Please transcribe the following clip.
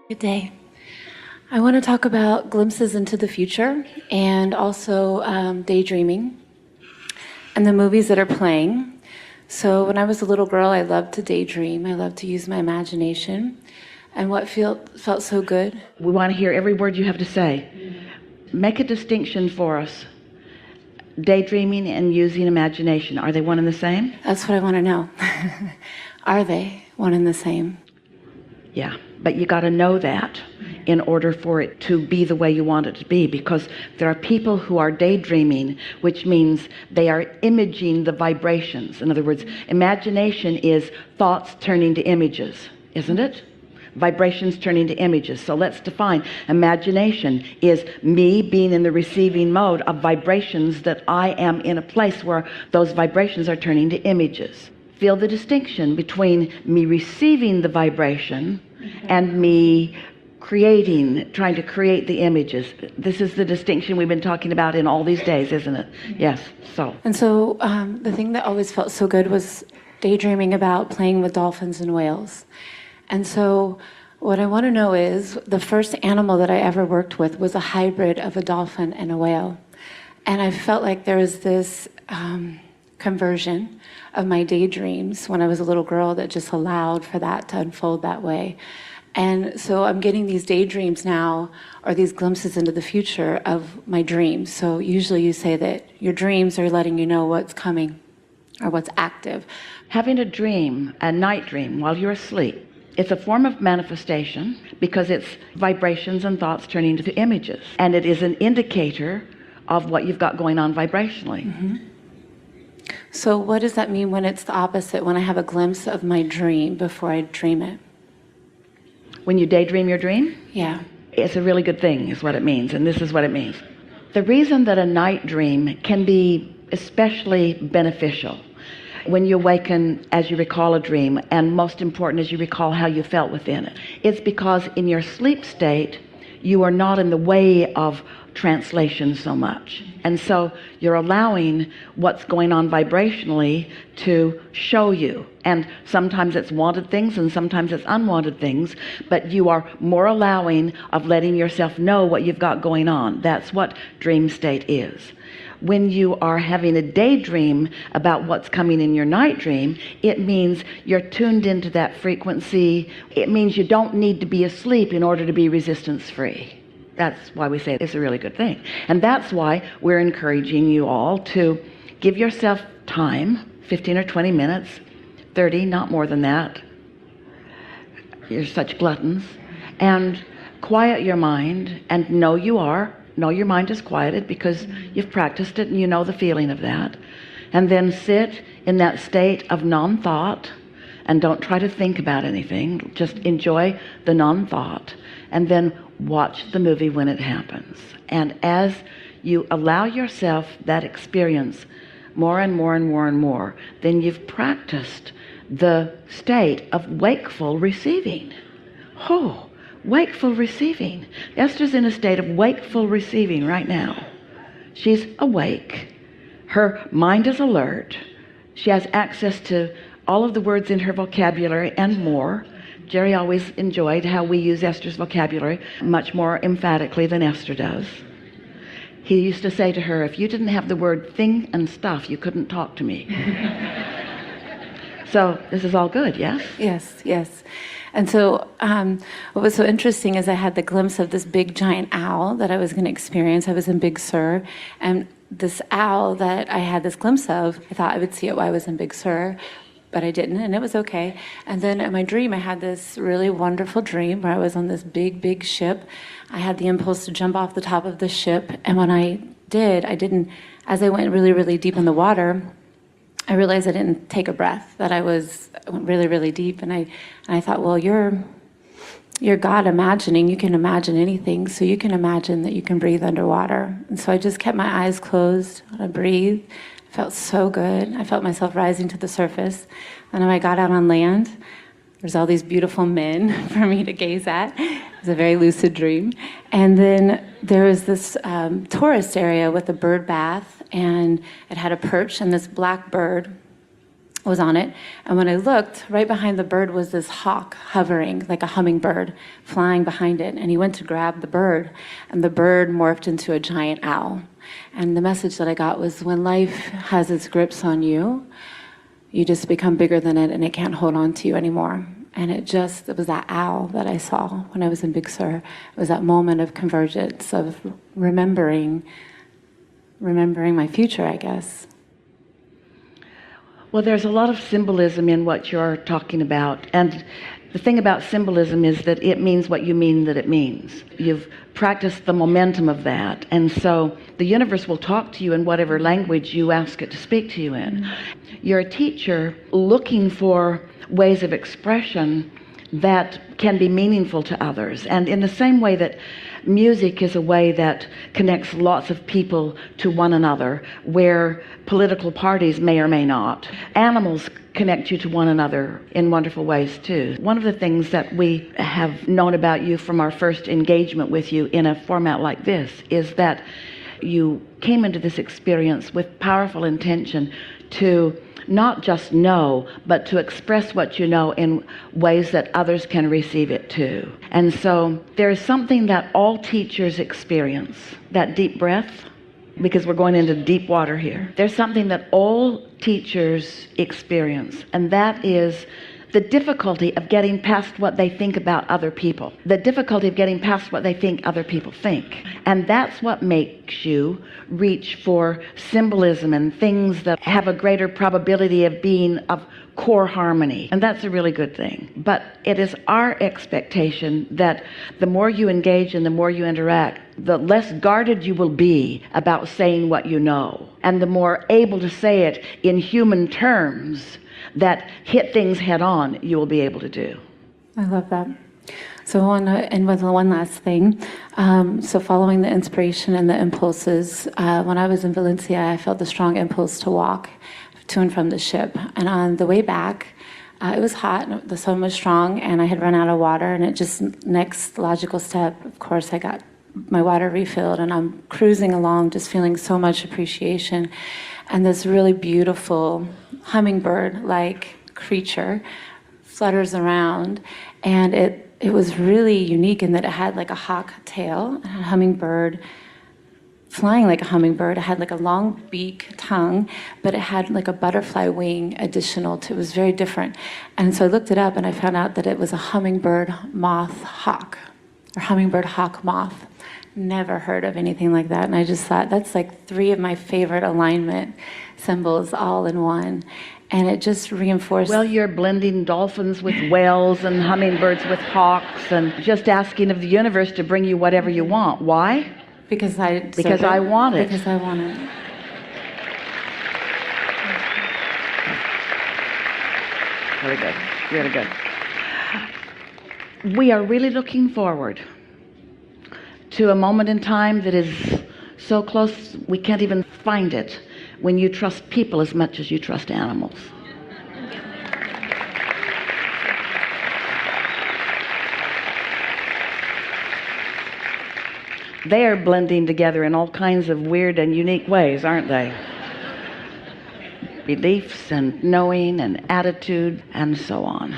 Good day. I want to talk about glimpses into the future and also daydreaming and the movies that are playing. So when I was a little girl, I loved to daydream. I loved to use my imagination. And what felt so good. We want to hear every word you have to say. Make a distinction for us. Daydreaming and using imagination, are they one and the same? That's what I want to know. Are they one and the same? Yeah, but you got to know that in order for it to be the way you want it to be, because there are people who are daydreaming, which means they are imaging the vibrations. In other words, imagination is thoughts turning to images, isn't it? Vibrations turning to images. So let's define. Imagination is me being in the receiving mode of vibrations that I am in a place where those vibrations are turning to images. Feel the distinction between me receiving the vibration and me trying to create the images. This is the distinction we've been talking about in all these days, isn't it? Yes. And so the thing that always felt so good was daydreaming about playing with dolphins and whales. And so what I want to know is the first animal that I ever worked with was a hybrid of a dolphin and a whale. And I felt like there was this conversion of my daydreams when I was a little girl that just allowed for that to unfold that way. And so I'm getting these daydreams now, or these glimpses into the future of my dreams. So usually you say that your dreams are letting you know what's coming or what's active. Having a dream, a night dream while you're asleep, it's a form of manifestation because it's vibrations and thoughts turning to images. And it is an indicator of what you've got going on vibrationally. Mm-hmm. So what does that mean when it's the opposite, when I have a glimpse of my dream before I dream it? When you daydream your dream? Yeah. It's a really good thing is what it means, and this is what it means. The reason that a night dream can be especially beneficial when you awaken as you recall a dream, and most important as you recall how you felt within it, it's because in your sleep state you are not in the way of translation so much, and so you're allowing what's going on vibrationally to show you. And sometimes it's wanted things and sometimes it's unwanted things, but you are more allowing of letting yourself know what you've got going on. That's what dream state is. When you are having a daydream about what's coming in your night dream, it means you're tuned into that frequency. It means you don't need to be asleep in order to be resistance free. That's why we say it's a really good thing. And that's why we're encouraging you all to give yourself time, 15 or 20 minutes, 30, not more than that. You're such gluttons. And quiet your mind, and know your mind is quieted because you've practiced it and you know the feeling of that. And then sit in that state of non-thought, and don't try to think about anything. Just enjoy the non-thought, and then watch the movie when it happens. And as you allow yourself that experience more and more and more and more, then you've practiced the state of wakeful receiving. Oh, wakeful receiving. Esther's in a state of wakeful receiving right now. She's awake. Her mind is alert. She has access to all of the words in her vocabulary and more. Jerry always enjoyed how we use Esther's vocabulary much more emphatically than Esther does. He used to say to her, if you didn't have the word thing and stuff, you couldn't talk to me. So this is all good, yes? Yes. And so what was so interesting is I had the glimpse of this big giant owl that I was going to experience. I was in Big Sur, and this owl that I had this glimpse of, I thought I would see it while I was in Big Sur, but I didn't, and it was okay. And then in my dream, I had this really wonderful dream where I was on this big ship. I had the impulse to jump off the top of the ship, and when I did, as I went really deep in the water, I realized I didn't take a breath, that I went really deep, and I thought, well, you're God imagining. You can imagine anything, so you can imagine that you can breathe underwater. And so I just kept my eyes closed. I breathed. I felt so good. I felt myself rising to the surface. And when I got out on land, there's all these beautiful men for me to gaze at. It was a very lucid dream. And then there was this tourist area with a bird bath, and it had a perch and this black bird was on it. And when I looked, right behind the bird was this hawk hovering, like a hummingbird, flying behind it. And he went to grab the bird, and the bird morphed into a giant owl. And the message that I got was, when life has its grips on you, you just become bigger than it, and it can't hold on to you anymore. And it was that owl that I saw when I was in Big Sur. It was that moment of convergence, of remembering my future, I guess. Well, there's a lot of symbolism in what you're talking about. And the thing about symbolism is that it means what you mean that it means. You've practiced the momentum of that. And so the universe will talk to you in whatever language you ask it to speak to you in. You're a teacher looking for ways of expression that can be meaningful to others. And in the same way that music is a way that connects lots of people to one another, where political parties may or may not, animals connect you to one another in wonderful ways too. One of the things that we have known about you from our first engagement with you in a format like this is that you came into this experience with powerful intention to not just know, but to express what you know in ways that others can receive it too. And so there's something that all teachers experience, that deep breath, because we're going into deep water here. There's something that all teachers experience, and that is the difficulty of getting past what they think about other people, the difficulty of getting past what they think other people think. And that's what makes you reach for symbolism and things that have a greater probability of being of core harmony. And that's a really good thing. But it is our expectation that the more you engage and the more you interact, the less guarded you will be about saying what you know, and the more able to say it in human terms that hit things head on, you will be able to do. I love that. So I want to end with one last thing. So following the inspiration and the impulses, when I was in Valencia, I felt the strong impulse to walk to and from the ship. And on the way back, it was hot, the sun was strong, and I had run out of water, and it just, next logical step, of course, I got my water refilled, and I'm cruising along just feeling so much appreciation. And this really beautiful hummingbird-like creature flutters around, and it was really unique in that it had like a hawk tail, a hummingbird flying like a hummingbird. It had like a long beak, tongue, but it had like a butterfly wing additional to it. It was very different. And so I looked it up, and I found out that it was a hummingbird moth hawk, or hummingbird hawk moth. Never heard of anything like that. And I just thought, that's like 3 of my favorite alignment symbols all in one. And it just reinforced. Well, you're blending dolphins with whales and hummingbirds with hawks, and just asking of the universe to bring you whatever you want. Why? Because I want it. Because I want it. Very good. Really good. We are really looking forward to a moment in time that is so close we can't even find it, when you trust people as much as you trust animals. They are blending together in all kinds of weird and unique ways, aren't they? Beliefs and knowing and attitude and so on.